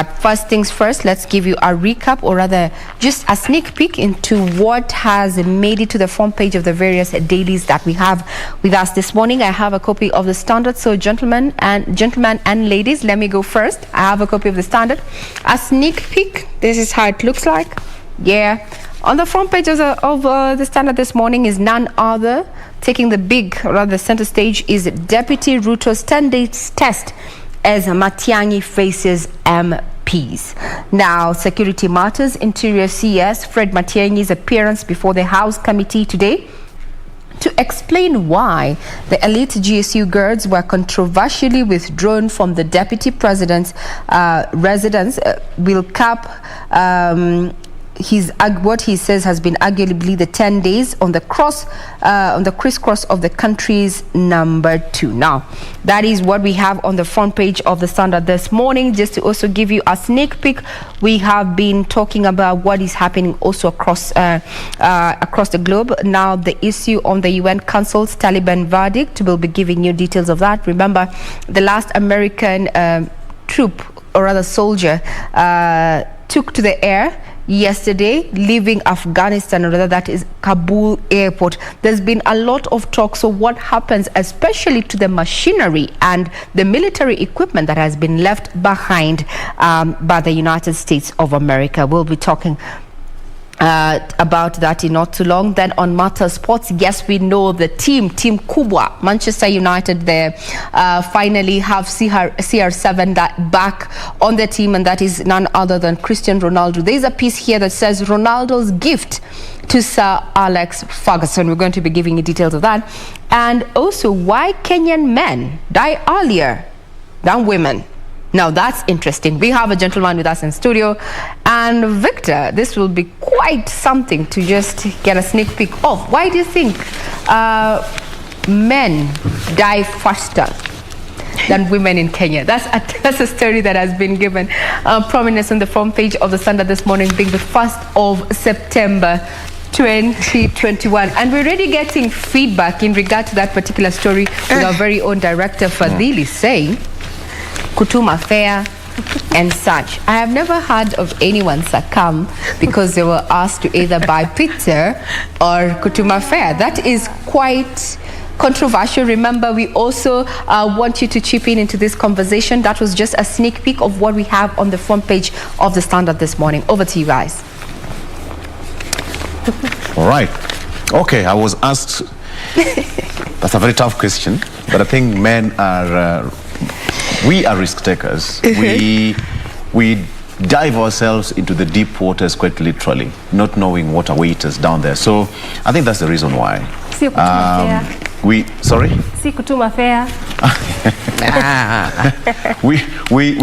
But first things first, let's give you a recap, or rather just a sneak peek into what has made it to the front page of the various dailies that we have with us this morning. I have a copy of the Standard. So gentlemen and ladies, let me go first. I have a copy of the Standard. A sneak peek. This is how it looks like. Yeah. On the front page of the Standard this morning is none other. Taking the center stage is Deputy Ruto's 10-day test as Matiang'i faces MPs. Now, security matters. Interior CS Fred Matiang'i's appearance before the House Committee today to explain why the elite GSU guards were controversially withdrawn from the Deputy President's residence will cap what he says has been arguably the 10 days on the crisscross of the country's number 2. Now, that is what we have on the front page of the Standard this morning. Just to also give you a sneak peek, we have been talking about what is happening also across the globe. Now, the issue on the UN Council's Taliban verdict, we'll be giving you details of that. Remember, the last American troop, or rather soldier, took to the air yesterday, leaving Afghanistan, or rather that is Kabul airport. There's been a lot of talk. So what happens, especially to the machinery and the military equipment that has been left behind by the United States of America? We'll be talking about that in not too long. Then on Matter Sports, yes, we know the team Kubwa, Manchester United, there finally have CR7 back on the team, and that is none other than Cristiano Ronaldo. There's a piece here that says Ronaldo's gift to Sir Alex Ferguson. We're going to be giving you details of that. And also why Kenyan men die earlier than women. Now, that's interesting. We have a gentleman with us in studio. And Victor, this will be quite something to just get a sneak peek of. Why do you think men die faster than women in Kenya? That's a story that has been given prominence on the front page of the Standard this morning, being the 1st of September 2021. And we're already getting feedback in regard to that particular story with our very own director, Fadhili, saying Kutuma Fair and such. I have never heard of anyone succumb because they were asked to either buy pizza or Kutuma Fair. That is quite controversial. Remember, we also want you to chip into this conversation. That was just a sneak peek of what we have on the front page of the Standard this morning. Over to you guys. All right. Okay, I was asked, that's a very tough question, but I think men are we are risk takers. We dive ourselves into the deep waters quite literally, not knowing what awaits us down there. So I think that's the reason why. We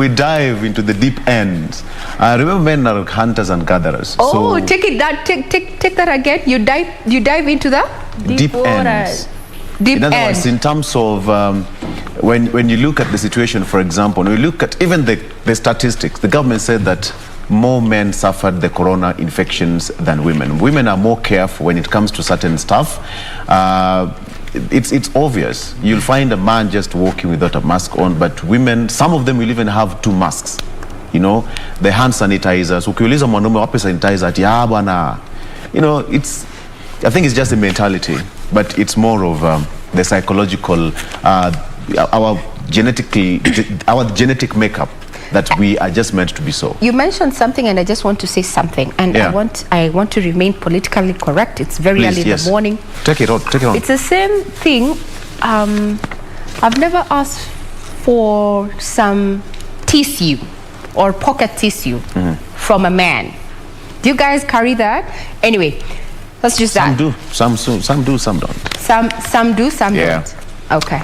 dive into the deep ends. Remember, men are hunters and gatherers. Oh, so take that again. You dive into the deep ends. Deep in other words, in terms of when you look at the situation, for example, when you look at even the statistics, the government said that more men suffered the corona infections than women. Women are more careful when it comes to certain stuff. It's obvious. You'll find a man just walking without a mask on, but women, some of them will even have 2 masks. You know, the hand sanitizers. Ukiuliza mwanaume wapi sanitizer ati bwana. You know, I think it's just a mentality, but it's more of the psychological, our genetic makeup, that we are just meant to be so. You mentioned something, and I just want to say something, and yeah. I want to remain politically correct. It's very early in the morning. Take it on. It's the same thing. I've never asked for some tissue or pocket tissue from a man. Do you guys carry that? Anyway, that's just some that. Do. Some do, some don't. Some do, some don't. Okay.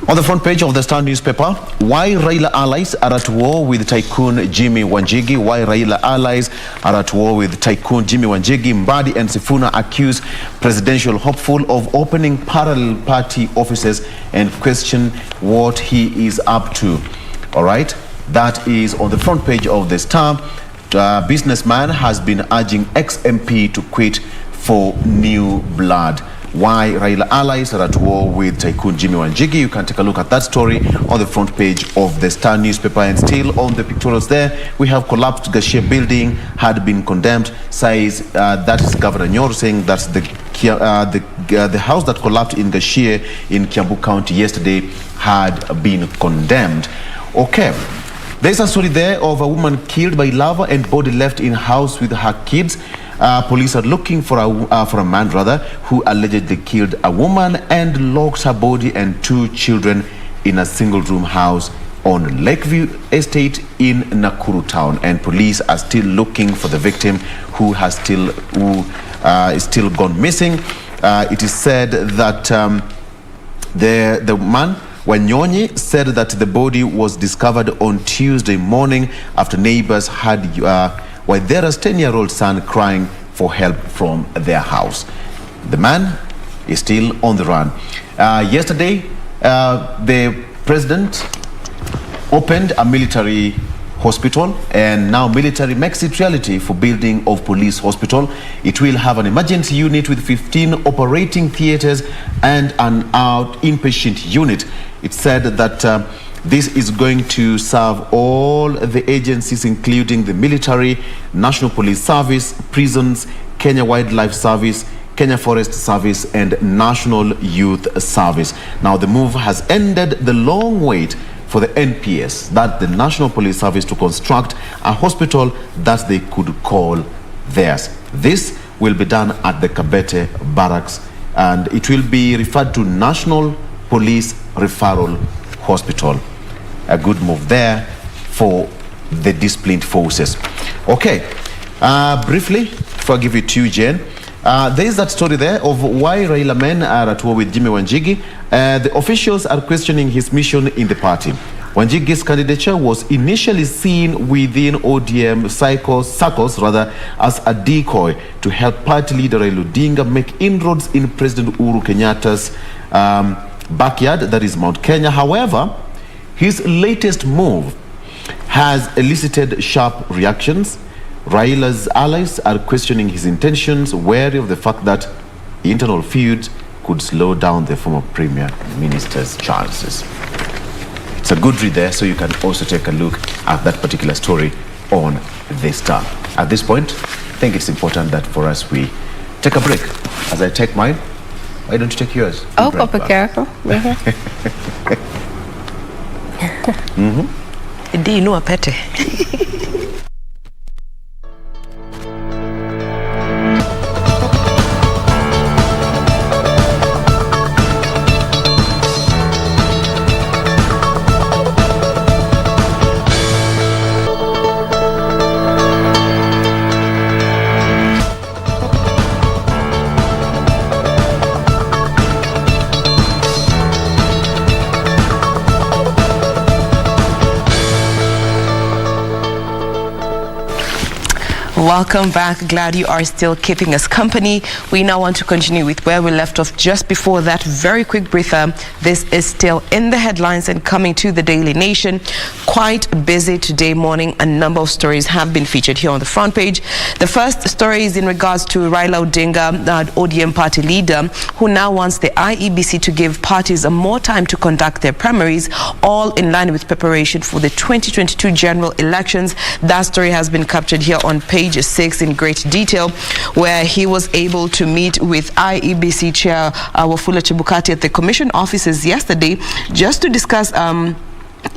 On the front page of the Star newspaper, why Raila allies are at war with tycoon Jimmy Wanjigi. Why Raila allies are at war with tycoon Jimmy Wanjigi. Mbadi and Sifuna accuse presidential hopeful of opening parallel party offices and question what he is up to. All right, that is on the front page of the Star. Businessman has been urging ex-MP to quit for new blood. why Raila allies are at war with Tycoon Jimmy Wanjigi. You can take a look at that story on the front page of the Star newspaper. And still on the pictorials there, we have collapsed Gashia building had been condemned. Says that is Governor Nyoro saying that the house that collapsed in Gashia in Kiambu County yesterday had been condemned. Okay. There's a story there of a woman killed by lava and body left in house with her kids. Police are looking for a man who allegedly killed a woman and locked her body and 2 children in a single-room house on Lakeview Estate in Nakuru town. And police are still looking for the victim who is still gone missing. It is said that the man Wanyonyi said that the body was discovered on Tuesday morning after neighbors had Waithera's 10-year-old son crying for help from their house. The man is still on the run. Yesterday, the president opened a military hospital, and now military makes it reality for building of police hospital. It will have an emergency unit with 15 operating theaters and an inpatient unit. It said that this is going to serve all the agencies, including the military, National Police Service, prisons, Kenya Wildlife Service, Kenya Forest Service, and National Youth Service. Now, the move has ended the long wait for the NPS, that the National Police Service, to construct a hospital that they could call theirs. This will be done at the Kabete Barracks, and it will be referred to National Police Referral Hospital. A good move there for the disciplined forces. Okay, briefly, before I give it to you, Jane, there is that story there of why Raila men are at war with Jimmy Wanjigi. The officials are questioning his mission in the party. Wanjigi's candidature was initially seen within ODM circles as a decoy to help party leader Raila Odinga make inroads in President Uhuru Kenyatta's backyard, that is Mount Kenya. However, his latest move has elicited sharp reactions. Raila's allies are questioning his intentions, wary of the fact that internal feuds could slow down the former Premier Minister's chances. It's a good read there, so you can also take a look at that particular story on the Star. At this point, I think it's important that for us we take a break. As I take mine, why don't you take yours? Oh, Papa Careful. Di no apete. Welcome back. Glad you are still keeping us company. We now want to continue with where we left off just before that very quick breather. This is still in the headlines and coming to the Daily Nation. Quite busy today morning. A number of stories have been featured here on the front page. The first story is in regards to Raila Odinga, the ODM party leader, who now wants the IEBC to give parties more time to conduct their primaries, all in line with preparation for the 2022 general elections. That story has been captured here on page 6 in great detail, where he was able to meet with IEBC Chair Wafula Chebukati at the Commission offices yesterday just to discuss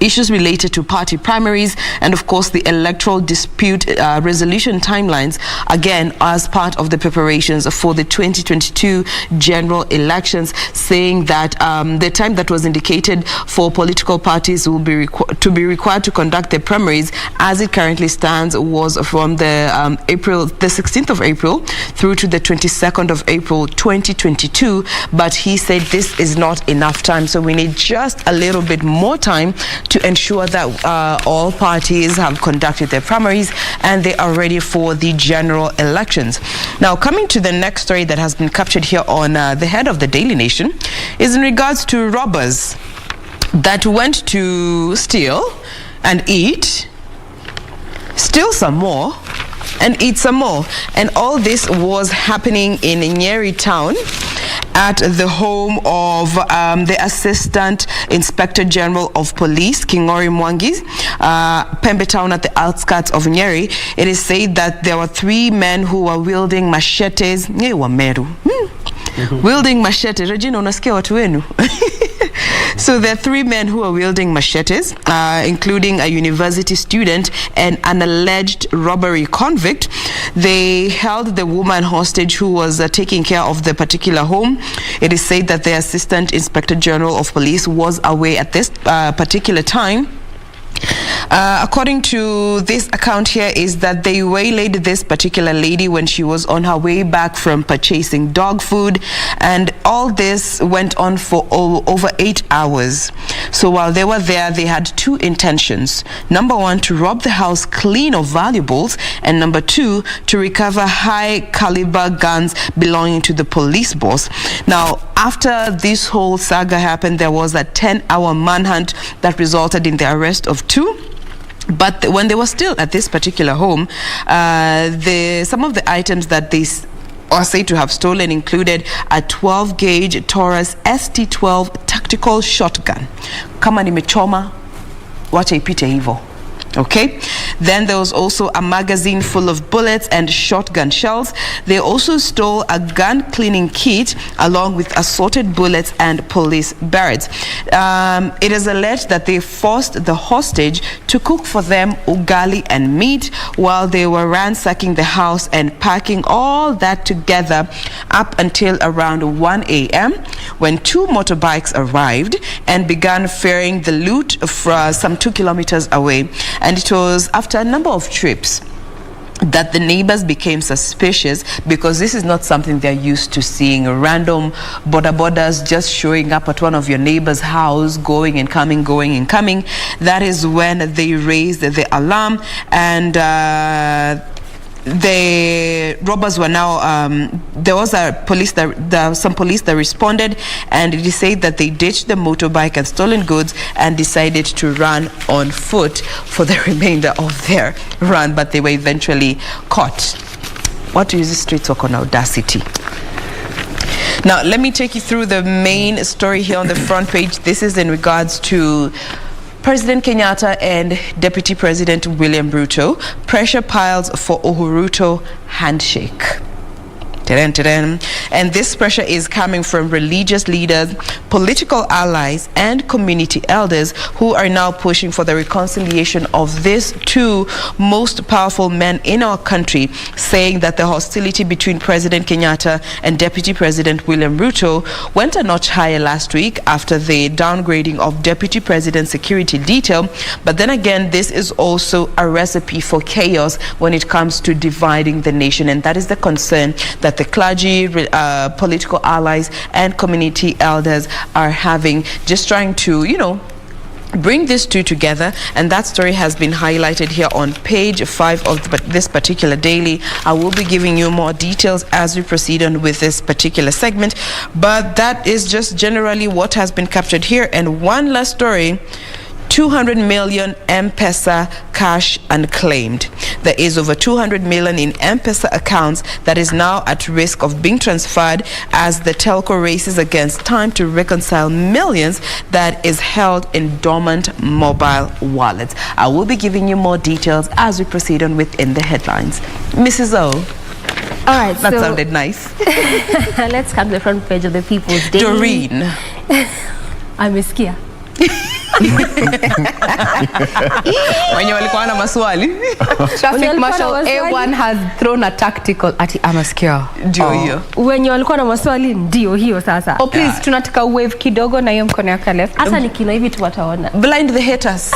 issues related to party primaries and, of course, the electoral dispute resolution timelines, again, as part of the preparations for the 2022 general elections, saying that the time that was indicated for political parties will be required to conduct their primaries, as it currently stands, was from the 16th of April through to the 22nd of April 2022. But he said this is not enough time, so we need just a little bit more time to ensure that all parties have conducted their primaries and they are ready for the general elections. Now, coming to the next story that has been captured here on the head of the Daily Nation is in regards to robbers that went to steal and eat, steal some more, and eat some more. And all this was happening in Nyeri town. at the home of the Assistant Inspector General of Police, Kingori Mwangi's, Pembe Town at the outskirts of Nyeri. It is said that there were 3 men who were wielding machetes. Wielding machetes. Regina, unasikia watu wenu? So there are 3 men who are wielding machetes, including a university student and an alleged robbery convict. They held the woman hostage who was taking care of the particular home. It is said that the Assistant Inspector General of Police was away at this particular time. According to this account here, is that they waylaid this particular lady when she was on her way back from purchasing dog food, and all this went on for over 8 hours. So while they were there, they had 2 intentions. Number 1, to rob the house clean of valuables, and number 2, to recover high caliber guns belonging to the police boss. Now, after this whole saga happened, there was a 10-hour manhunt that resulted in the arrest of 2. But when they were still at this particular home, some of the items that they are said to have stolen included a 12-gauge Taurus ST12 tactical shotgun. Kama nimechoma, wacha ipite hivyo. Okay, then there was also a magazine full of bullets and shotgun shells. They also stole a gun cleaning kit along with assorted bullets and police barrels. It is alleged that they forced the hostage to cook for them ugali and meat while they were ransacking the house and packing all that together up until around 1 a.m. when 2 motorbikes arrived and began ferrying the loot from some 2 kilometers away. And it was after a number of trips that the neighbors became suspicious, because this is not something they're used to seeing. Random bodas just showing up at one of your neighbor's house, going and coming, going and coming. That is when they raised the alarm, and the robbers were now there was some police that responded, and it is said that they ditched the motorbike and stolen goods and decided to run on foot for the remainder of their run, but they were eventually caught. What is the street talk on audacity? Now let me take you through the main story here on the front page. This is in regards to President Kenyatta and Deputy President William Ruto. Pressure piles for Uhuruto handshake. And this pressure is coming from religious leaders, political allies, and community elders who are now pushing for the reconciliation of these 2 most powerful men in our country, saying that the hostility between President Kenyatta and Deputy President William Ruto went a notch higher last week after the downgrading of Deputy President's security detail. But then again, this is also a recipe for chaos when it comes to dividing the nation, and that is the concern that the clergy, political allies, and community elders are having, just trying to, bring these 2 together. And that story has been highlighted here on page 5 of this particular daily. I will be giving you more details as we proceed on with this particular segment, but that is just generally what has been captured here. And one last story: 200 million M-Pesa cash unclaimed. There is over 200 million in M-Pesa accounts that is now at risk of being transferred as the telco races against time to reconcile millions that is held in dormant mobile wallets. I will be giving you more details as we proceed on within the headlines. Mrs. O. All right, that sounded nice. Let's come to the front page of the People's Daily. Doreen. Amesikia. Wenye walikuwa na maswali. Traffic Marshal A1 has thrown a tactical ati amasikia. Ndio hiyo. Wenye walikuwa na maswali ndio hiyo sasa. Oh please, tunataka wave kidogo na hiyo mkono yako left. Hasa nikina hivi tu wataona. Blind the haters.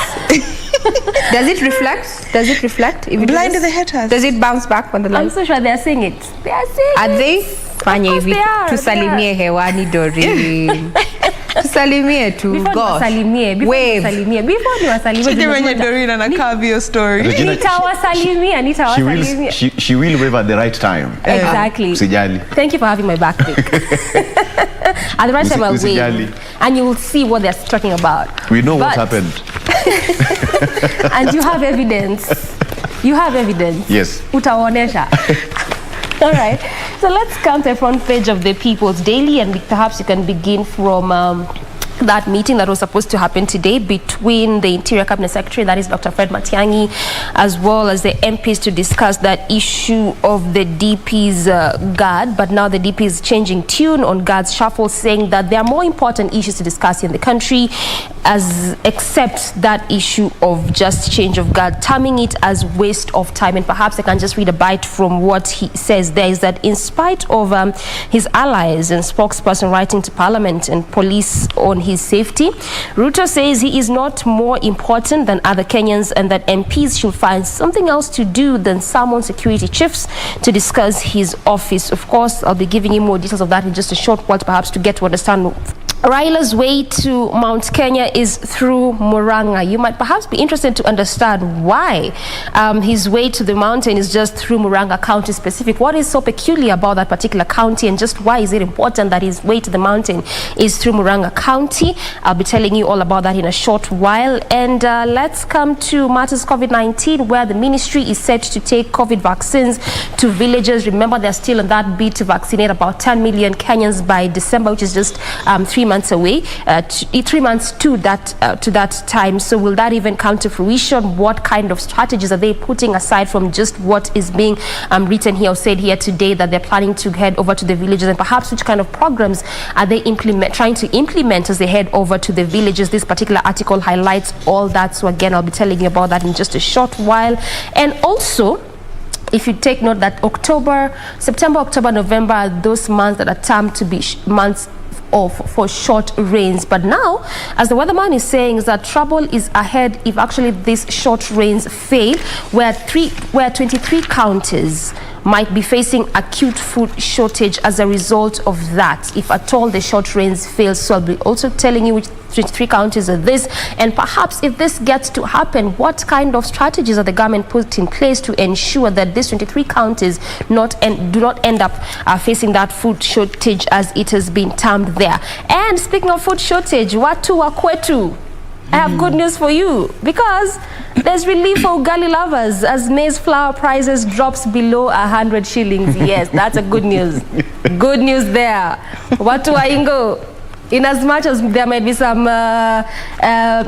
Does it reflect? Does it reflect? If Blind the haters. Does it bounce back on the line? I'm so sure they are saying it. They are saying Are it. they? Fanya hivi. Tusalimie hewani Doreen. Tusalimie tu. Before niwasalimie. Before niwasalimie. Chidi wenye Doreen anakaa hiyo story. Nitawasalimia. She will wave at the right time. Exactly. Usijali. Thank you for having my back. At the right time I'll wave. And you will see what they're talking about. We know what happened. And you have evidence. You have evidence. Yes. Utaonesha. All right. So let's count the front page of the People's Daily, and perhaps you can begin from that meeting that was supposed to happen today between the Interior Cabinet Secretary, that is Dr. Fred Matiang'i, as well as the MPs to discuss that issue of the DP's guard. But now the DP is changing tune on guard's shuffle, saying that there are more important issues to discuss in the country, except that issue of just change of guard, terming it as waste of time. And perhaps I can just read a bite from what he says there, is that in spite of his allies and spokesperson writing to Parliament and police on his safety, Ruto says he is not more important than other Kenyans, and that MPs should find something else to do than summon security chiefs to discuss his office. Of course, I'll be giving you more details of that in just a short while, perhaps to get to understand. Raila's way to Mount Kenya is through Murang'a. You might perhaps be interested to understand why his way to the mountain is just through Murang'a County specific. What is so peculiar about that particular county, and just why is it important that his way to the mountain is through Murang'a County? I'll be telling you all about that in a short while. And let's come to matters COVID-19, where the ministry is set to take COVID vaccines to villages. Remember, they're still on that beat to vaccinate about 10 million Kenyans by December, which is just 3 months away, 3 months to that time. So will that even come to fruition? What kind of strategies are they putting aside from just what is being written here or said here today, that they're planning to head over to the villages, and perhaps which kind of programs are they trying to implement as they head over to the villages? This particular article highlights all that. So again, I'll be telling you about that in just a short while. And also, if you take note that September, October, November are those months that are termed to be months for short rains. But now, as the weatherman is saying, is that trouble is ahead if actually these short rains fail, where 23 counties might be facing acute food shortage as a result of that, if at all the short rains fail. So I'll be also telling you which 23 counties are this, and perhaps if this gets to happen, what kind of strategies are the government put in place to ensure that these 23 counties do not end up facing that food shortage as it has been termed there. And speaking of food shortage, watu wa kwetu, I have good news for you, because there's relief for ugali lovers as maize flour prices drops below 100 shillings. Yes, that's a good news. Good news there. Watu wa Ingo, in as much as there might be some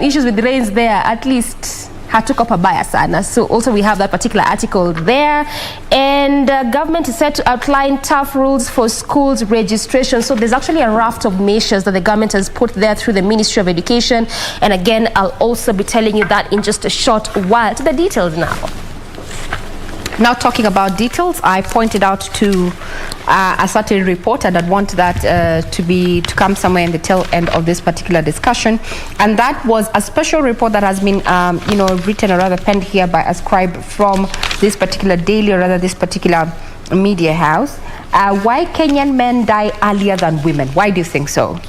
issues with rains there, at least hatuko pabaya sana. So also we have that particular article there. And government is set to outline tough rules for schools registration. So there's actually a raft of measures that the government has put there through the Ministry of Education. And again, I'll also be telling you that in just a short while. To the details now. Now, talking about details, I pointed out to a certain report, and I'd want that to come somewhere in the tail end of this particular discussion. And that was a special report that has been, written or rather penned here by a scribe from this particular daily, or rather this particular media house. Why Kenyan men die earlier than women? Why do you think so?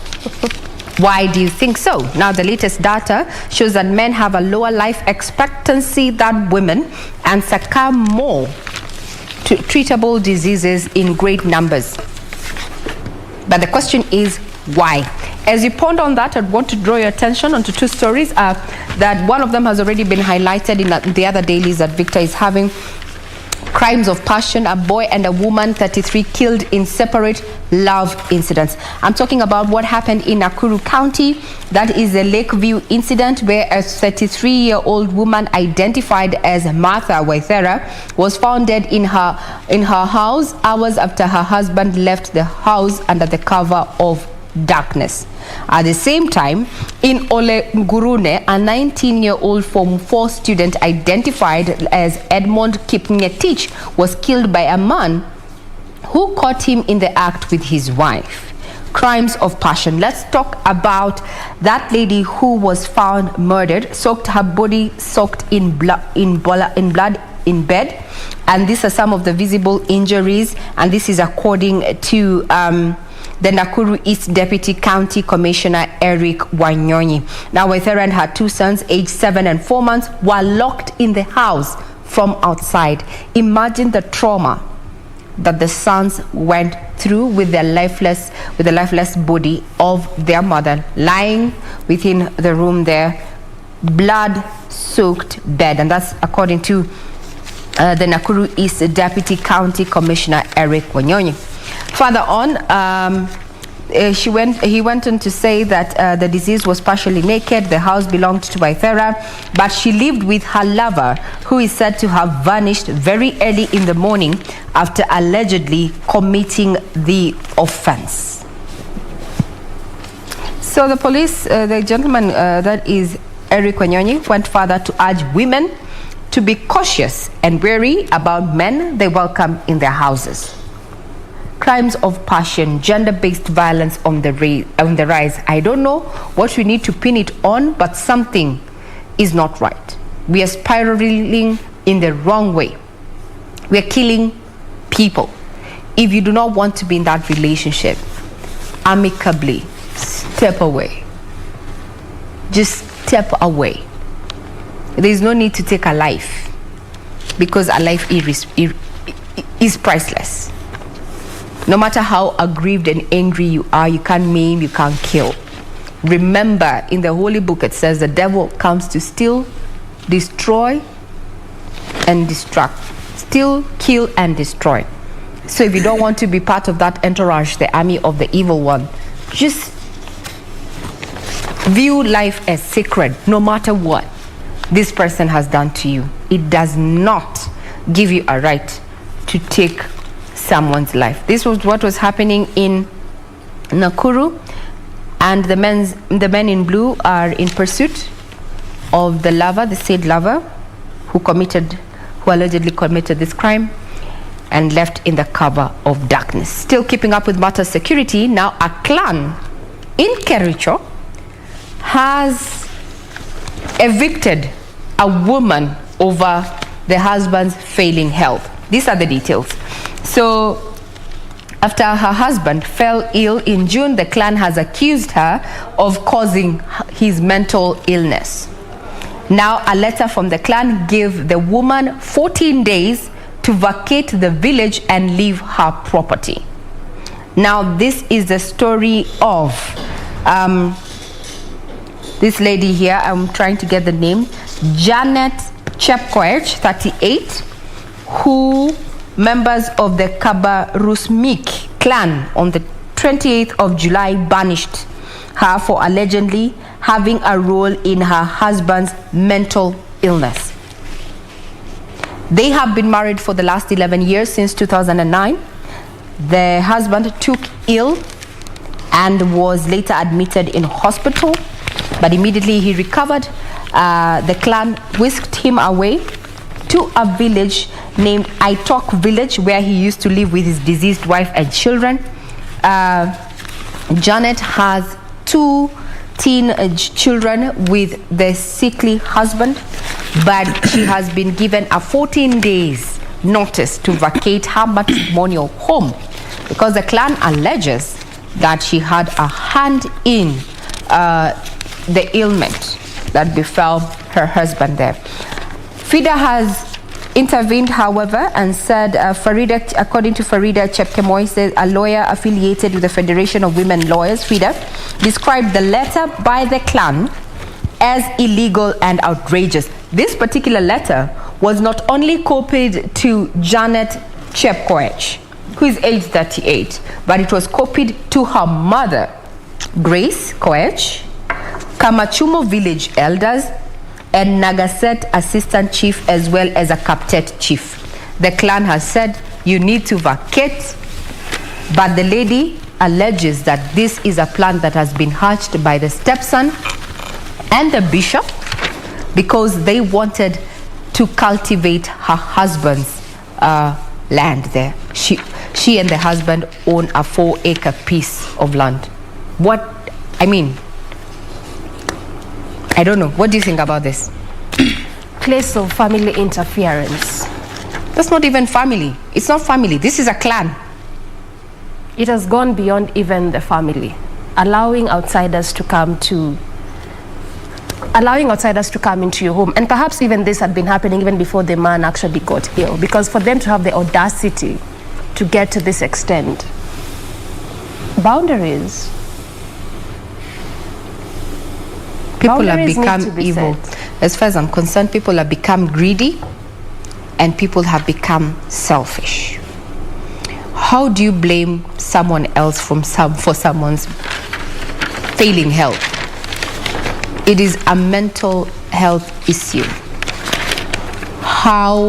Why do you think so? Now, the latest data shows that men have a lower life expectancy than women and succumb more to treatable diseases in great numbers. But the question is, why? As you ponder on that, I'd want to draw your attention onto two stories. That one of them has already been highlighted in the other dailies that Victor is having. Crimes of passion, a boy and a woman, 33, killed in separate love incidents. I'm talking about what happened in Nakuru County. That is a Lakeview incident where a 33-year-old woman identified as Martha Waithera was found dead in her house hours after her husband left the house under the cover of darkness. At the same time, in Ole-Ngurune, a 19-year-old Form 4 student identified as Edmond Kipngetich was killed by a man who caught him in the act with his wife. Crimes of passion. Let's talk about that lady who was found murdered, her body soaked in blood in bed, and these are some of the visible injuries, and this is according to the Nakuru East Deputy County Commissioner Eric Wanyonyi. Now, Waithera and her two sons, aged 7 and 4 months, were locked in the house from outside. Imagine the trauma that the sons went through with the lifeless body of their mother lying within the room there, blood-soaked bed, and that's according to the Nakuru East Deputy County Commissioner Eric Wanyonyi. Further on, he went on to say that the deceased was partially naked. The house belonged to Waithera, but she lived with her lover, who is said to have vanished very early in the morning after allegedly committing the offense. So the police, the gentleman that is Eric Wanyonyi, went further to urge women to be cautious and wary about men they welcome in their houses. Crimes of passion, gender-based violence on the rise. I don't know what we need to pin it on, but something is not right. We are spiraling in the wrong way. We are killing people. If you do not want to be in that relationship, amicably step away. Just step away. There is no need to take a life, because a life is priceless. No matter how aggrieved and angry you are, you can't maim, you can't kill. Remember, in the Holy Book it says the devil comes to steal, destroy, and destruct. Steal, kill, and destroy. So if you don't want to be part of that entourage, the army of the evil one, just view life as sacred, no matter what this person has done to you. It does not give you a right to take someone's life. This was what was happening in Nakuru, and the men in blue are in pursuit of the lover, the said lover, who allegedly committed this crime and left in the cover of darkness. Still keeping up with matter security, now a clan in Kericho has evicted a woman over the husband's failing health. These are the details. So, after her husband fell ill in June, the clan has accused her of causing his mental illness. Now, a letter from the clan gave the woman 14 days to vacate the village and leave her property. Now, this is the story of this lady here. I'm trying to get the name. Janet Chepkoech, 38, who members of the Kabarusmik clan on the 28th of July banished her for allegedly having a role in her husband's mental illness. They have been married for the last 11 years, since 2009. The husband took ill and was later admitted in hospital, but immediately he recovered. The clan whisked him away to a village named Aitok village, where he used to live with his deceased wife and children. Janet has 2 teen children with the sickly husband, but she has been given a 14 days notice to vacate her matrimonial home, because the clan alleges that she had a hand in the ailment that befell her husband there. FIDA has intervened, however, and said according to Farida Chepkemoi, says a lawyer affiliated with the Federation of Women Lawyers, FIDA, described the letter by the clan as illegal and outrageous. This particular letter was not only copied to Janet Chepkoech, who is age 38, but it was copied to her mother, Grace Koech, Kamachumo village elders, and Nagaset assistant chief, as well as a Kaptet chief. The clan has said you need to vacate, but the lady alleges that this is a plan that has been hatched by the stepson and the bishop, because they wanted to cultivate her husband's land there. She and the husband own a 4-acre piece of land. I don't know. What do you think about this? Place of family interference. That's not even family. It's not family. This is a clan. It has gone beyond even the family, allowing outsiders to come into your home. And perhaps even this had been happening even before the man actually got ill, because for them to have the audacity to get to this extent, boundaries People have become evil. As far as I'm concerned, people have become greedy and people have become selfish. how do you blame someone else for someone's failing health? It is a mental health issue. How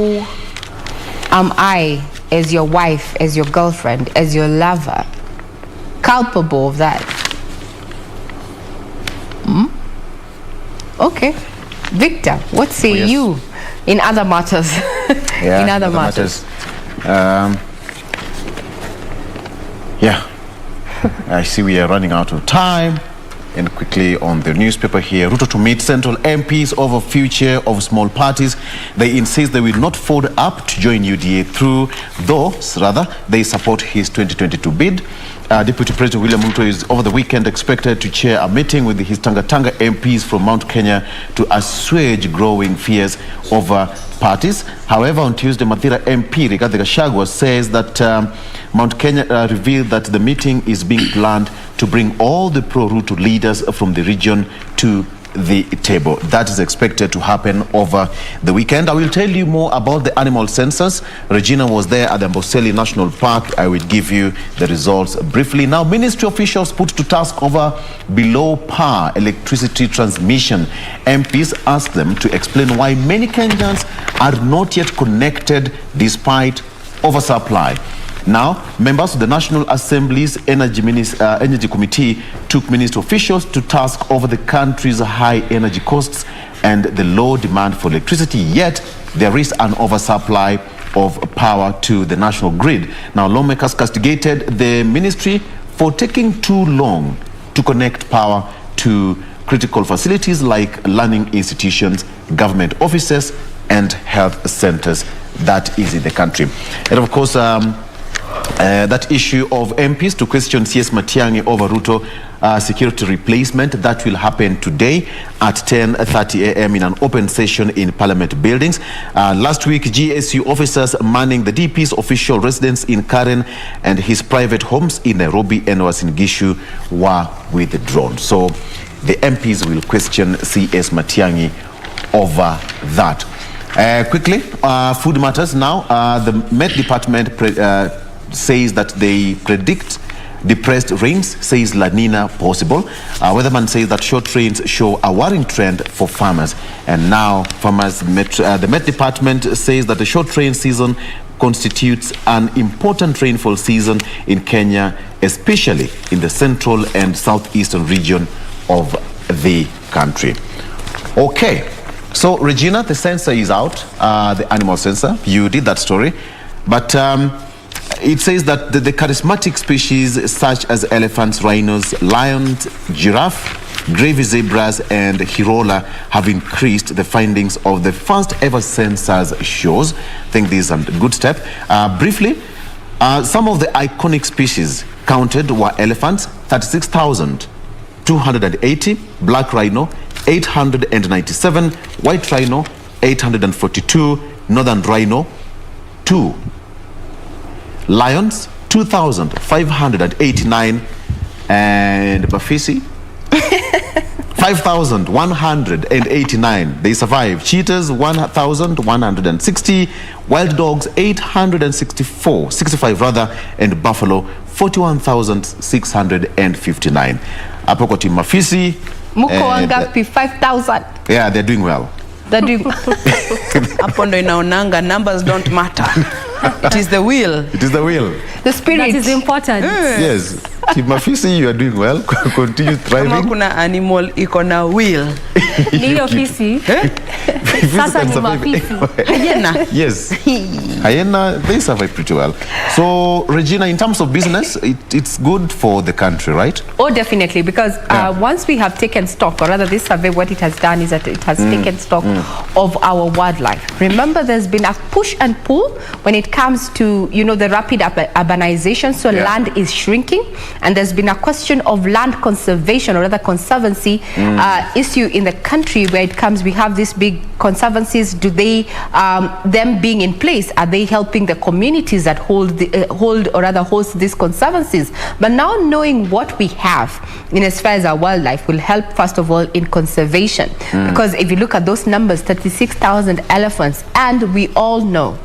am I, as your wife, as your girlfriend, as your lover, culpable of that? Okay. Victor, what say you in other matters? Yeah, in other matters. I see we are running out of time. And quickly on the newspaper here, Ruto to meet central MPs over future of small parties. They insist they will not fold up to join UDA through, though rather they support his 2022 bid. Deputy President William Ruto is over the weekend expected to chair a meeting with his Tanga MPs from Mount Kenya to assuage growing fears over parties. However, on Tuesday, Mathira MP Rigathi Gachagua says that Mount Kenya revealed that the meeting is being planned to bring all the pro-Ruto leaders from the region to the table. That is expected to happen over the weekend. I will tell you more about the animal census. Regina was there at the Amboseli National Park. I will give you the results briefly. Now, ministry officials put to task over below par electricity transmission. MPs asked them to explain why many Kenyans are not yet connected despite oversupply. Now, members of the National Assembly's Energy Committee took ministry officials to task over the country's high energy costs and the low demand for electricity, yet there is an oversupply of power to the national grid. Now, lawmakers castigated the ministry for taking too long to connect power to critical facilities like learning institutions, government offices, and health centers that is in the country. And of course, that issue of MPs to question CS Matiang'i over Ruto security replacement, that will happen today at 10:30 a.m. in an open session in Parliament buildings. Last week, GSU officers manning the DP's official residence in Karen and his private homes in Nairobi and Uasin Gishu were withdrawn. So the MPs will question CS Matiang'i over that. Quickly, food matters now. The Met Department says that they predict depressed rains, says La Nina possible. Weatherman says that short rains show a worrying trend for farmers. And now the Met Department says that the short rain season constitutes an important rainfall season in Kenya, especially in the central and southeastern region of the country. Okay, so Regina, the census is out, the animal census. You did that story, but it says that the charismatic species such as elephants, rhinos, lions, giraffe, gravy zebras, and hirola have increased. The findings of the first ever census shows. I think this is a good step. Briefly, some of the iconic species counted were elephants, 36,280, black rhino, 897, white rhino, 842, northern rhino, 2. Lions, 2,589, and Bafisi, 5,189. They survived. Cheetahs, 1,160. Wild dogs, 65 rather, and buffalo, 41,659. Apokoti Mafisi. Muko wangapi? 5,000. Yeah, they're doing well. They're doing Hapo ndo inaonanga, numbers don't matter. It is the will. It is the will. The spirit. That is important. Yes. Team Mafisi, you are doing well. Continue thriving. Kama kuna animal iko na will. Ni hiyo fisi. Sasa ni mafisi. Hyena. Yes. Hyena, they survive pretty well. So, Regina, in terms of business, it's good for the country, right? Oh, definitely, because once we have taken stock, or rather this survey, what it has done is that it has taken stock of our wildlife. Remember, there's been a push and pull when it comes to, you know, the rapid urbanization, so land is shrinking, and there's been a question of land conservation, or rather conservancy issue in the country where it comes, we have these big conservancies. Do they, them being in place, are they helping the communities that hold or rather host these conservancies? But now knowing what we have in as far as our wildlife will help, first of all, in conservation. Because if you look at those numbers, 36,000 elephants, and we all know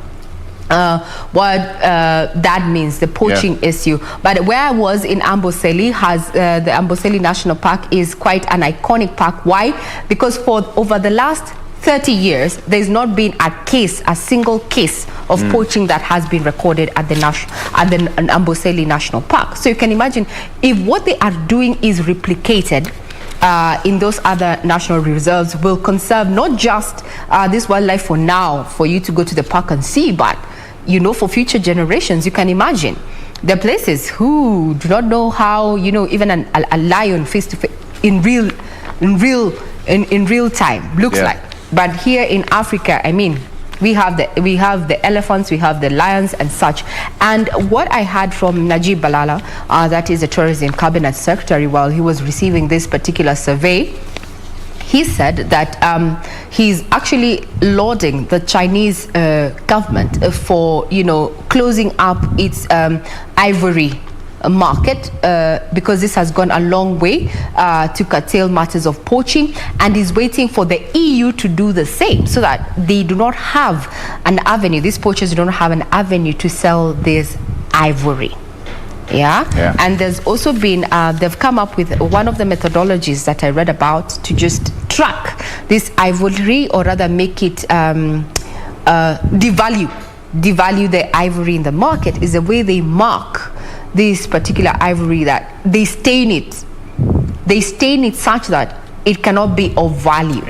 what that means, the poaching issue. But where I was in Amboseli, the Amboseli National Park is quite an iconic park. Why? Because for over the last 30 years, there's not been a single case of poaching that has been recorded at the Amboseli National Park. So you can imagine if what they are doing is replicated in those other national reserves, will conserve not just this wildlife for now, for you to go to the park and see, but for future generations. You can imagine there are places who do not know how even a lion face to face in real time looks like. But here in Africa, I mean, we have the elephants, we have the lions and such. And what I heard from Najib Balala, that is a tourism cabinet secretary, while he was receiving this particular survey, he said that he's actually lauding the Chinese government for closing up its ivory market, because this has gone a long way to curtail matters of poaching, and is waiting for the EU to do the same, so that they do not have an avenue, these poachers do not have an avenue to sell this ivory. And there's also been they've come up with one of the methodologies that I read about to just track this ivory, or rather make it devalue the ivory in the market, is the way they mark this particular ivory, that they stain it such that it cannot be of value.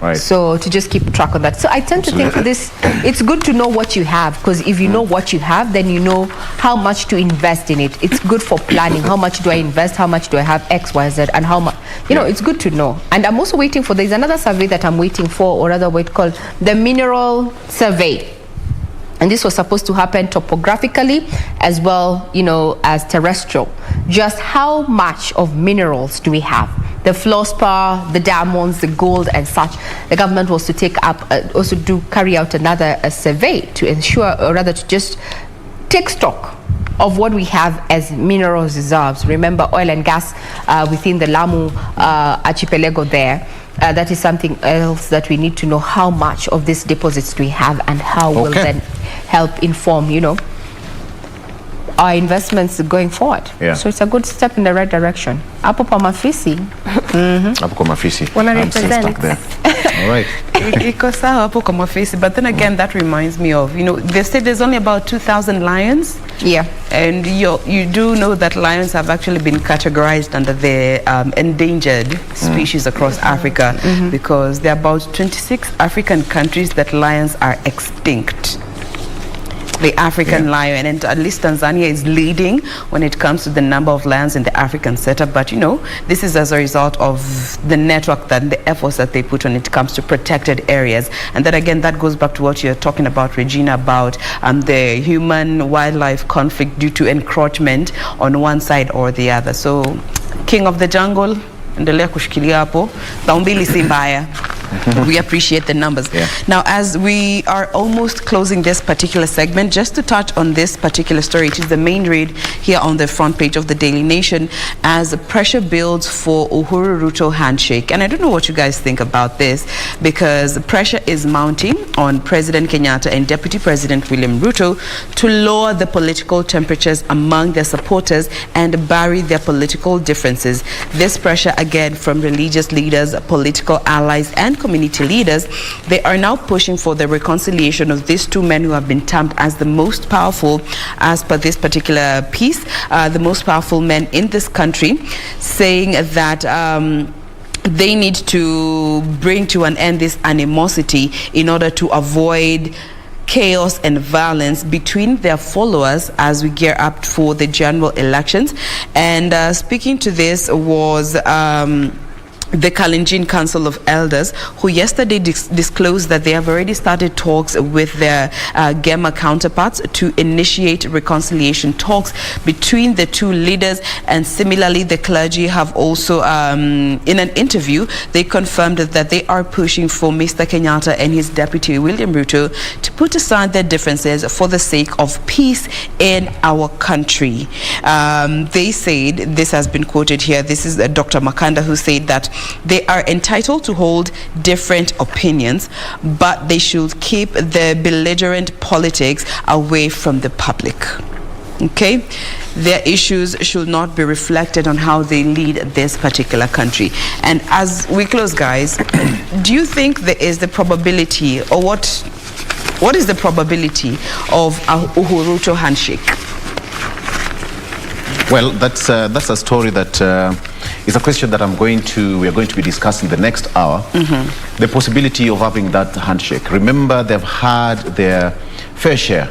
Right. So to just keep track of that. So I tend to think this, it's good to know what you have, because if you know what you have, then you know how much to invest in it. It's good for planning. How much do I invest? How much do I have X, Y, Z? And how much, it's good to know. And I'm also waiting for, there's another survey that I'm waiting for, or rather what it's called the mineral survey. And this was supposed to happen topographically as well, as terrestrial. Just how much of minerals do we have? The fluorspar, the diamonds, the gold and such. The government was to take up, carry out another survey to ensure, or rather to just take stock of what we have as minerals reserves. Remember, oil and gas within the Lamu archipelago there. That is something else that we need to know, how much of these deposits do we have, and how will then help inform, our investments going forward. So it's a good step in the right direction. Hapo kwa mafisi. Hapo kwa mafisi. I'm still stuck there. All right. But then again, that reminds me of, they say there's only about 2,000 lions. And you do know that lions have actually been categorized under the endangered species across Africa, because there are about 26 African countries that lions are extinct. The African lion, and at least Tanzania is leading when it comes to the number of lions in the African setup. But this is as a result of the network, that the efforts that they put when it comes to protected areas. And then again, that goes back to what you're talking about, Regina, about the human-wildlife conflict due to encroachment on one side or the other. So, king of the jungle, endelea kushikilia hapo, daumbili si mbaya. We appreciate the numbers. Now, as we are almost closing this particular segment, just to touch on this particular story, it is the main read here on the front page of the Daily Nation, as pressure builds for Uhuru Ruto handshake. And I don't know what you guys think about this, because pressure is mounting on President Kenyatta and Deputy President William Ruto to lower the political temperatures among their supporters and bury their political differences. This pressure, again, from religious leaders, political allies, and community leaders. They are now pushing for the reconciliation of these two men who have been termed as the most powerful, as per this particular piece, the most powerful men in this country, saying that they need to bring to an end this animosity in order to avoid chaos and violence between their followers as we gear up for the general elections. And speaking to this was the Kalenjin Council of Elders, who yesterday disclosed that they have already started talks with their Gema counterparts to initiate reconciliation talks between the two leaders. And similarly, the clergy have also, in an interview, they confirmed that they are pushing for Mr. Kenyatta and his deputy William Ruto to put aside their differences for the sake of peace in our country. They said, this has been quoted here, this is Dr. Makanda, who said that They are entitled to hold different opinions, but they should keep the belligerent politics away from the public. Okay, their issues should not be reflected on how they lead this particular country. And as we close, guys, do you think there is the probability, or what is the probability of a Uhuru Ruto handshake? Well, that's a story that is a question that we are going to be discussing the next hour. The possibility of having that handshake. Remember, they've had their fair share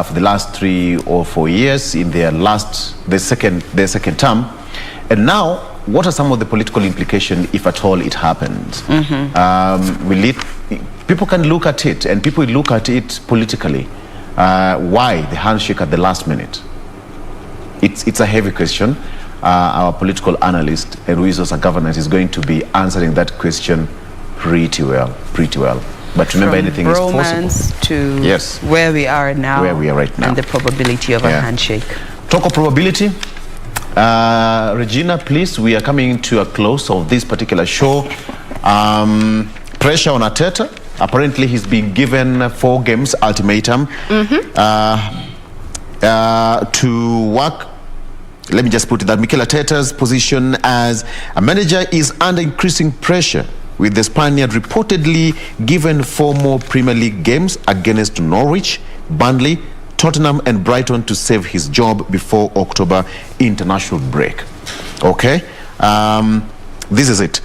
for the last 3 or 4 years in their second term, and now what are some of the political implications if at all it happens? People can look at it, and people look at it politically. Why the handshake at the last minute? It's a heavy question. Our political analyst, who is also a governor, is going to be answering that question pretty well. But remember, anything is possible. From romance to yes, where we are now, right now, and the probability of a handshake. Talk of probability. Regina, please, we are coming to a close of this particular show. Pressure on Arteta. Apparently, he's been given 4 games ultimatum to work. Let me just put it that Mikel Arteta's position as a manager is under increasing pressure, with the Spaniard reportedly given 4 more Premier League games against Norwich, Burnley, Tottenham and Brighton to save his job before October international break. Okay, this is it.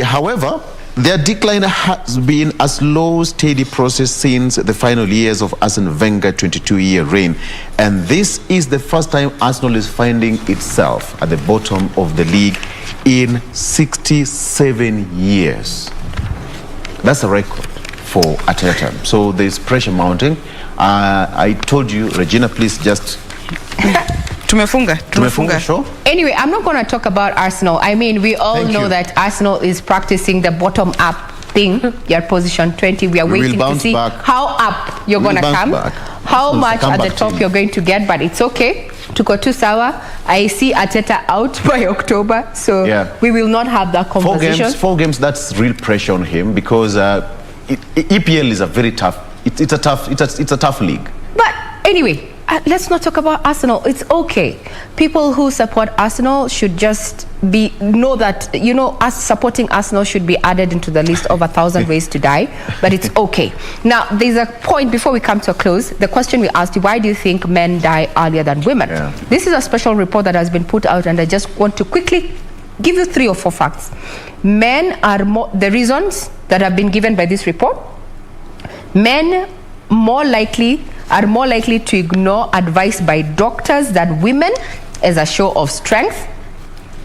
However, their decline has been a slow, steady process since the final years of Arsene Wenger's 22-year reign. And this is the first time Arsenal is finding itself at the bottom of the league in 67 years. That's a record for Arteta. So there's pressure mounting. I told you, Regina, please just... Tumefunga, sure. Anyway, I'm not going to talk about Arsenal. I mean, we all know that Arsenal is practicing the bottom-up thing. Your position 20. We are waiting to see how up you're going to come, how much at the top you're going to get, but it's okay. Tuko tu sawa. I see Arteta out by October, so we will not have that conversation. 4 games, that's real pressure on him, because EPL is a very tough, it's a tough league. But anyway, let's not talk about Arsenal. It's okay. People who support Arsenal should just know that, us supporting Arsenal should be added into the list of 1,000 ways to die. But it's okay. Now, there's a point before we come to a close. The question we asked you, why do you think men die earlier than women? This is a special report that has been put out, and I just want to quickly give you 3 or 4 facts. Men are the reasons that have been given by this report. Men are more likely to ignore advice by doctors than women as a show of strength.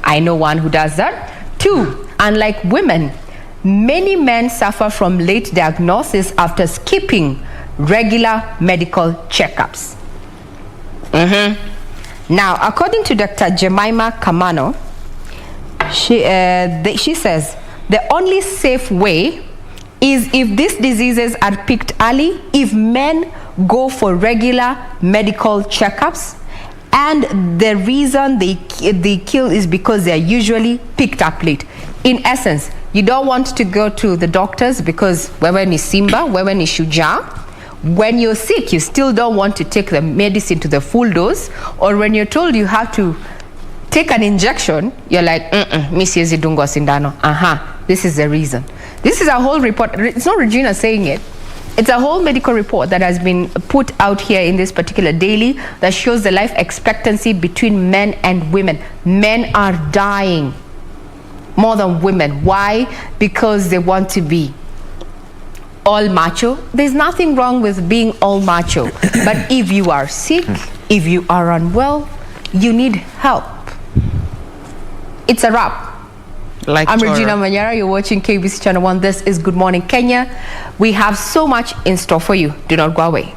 I know one who does that. 2, unlike women, many men suffer from late diagnosis after skipping regular medical checkups. Now, according to Dr. Jemima Kamano, she says the only safe way is if these diseases are picked early, if men go for regular medical checkups, and the reason they kill is because they are usually picked up late. In essence, you don't want to go to the doctors because wewe ni simba, wewe ni shujaa. When you're sick, you still don't want to take the medicine to the full dose, or when you're told you have to take an injection, you're like, mi siwezi dungwa sindano. This is the reason. This is a whole report. It's not Regina saying it. It's a whole medical report that has been put out here in this particular daily that shows the life expectancy between men and women. Men are dying more than women. Why? Because they want to be all macho. There's nothing wrong with being all macho. But if you are sick, if you are unwell, you need help. It's a wrap. I'm Regina Manyara. You're watching KBC Channel 1. This is Good Morning Kenya. We have so much in store for you. Do not go away.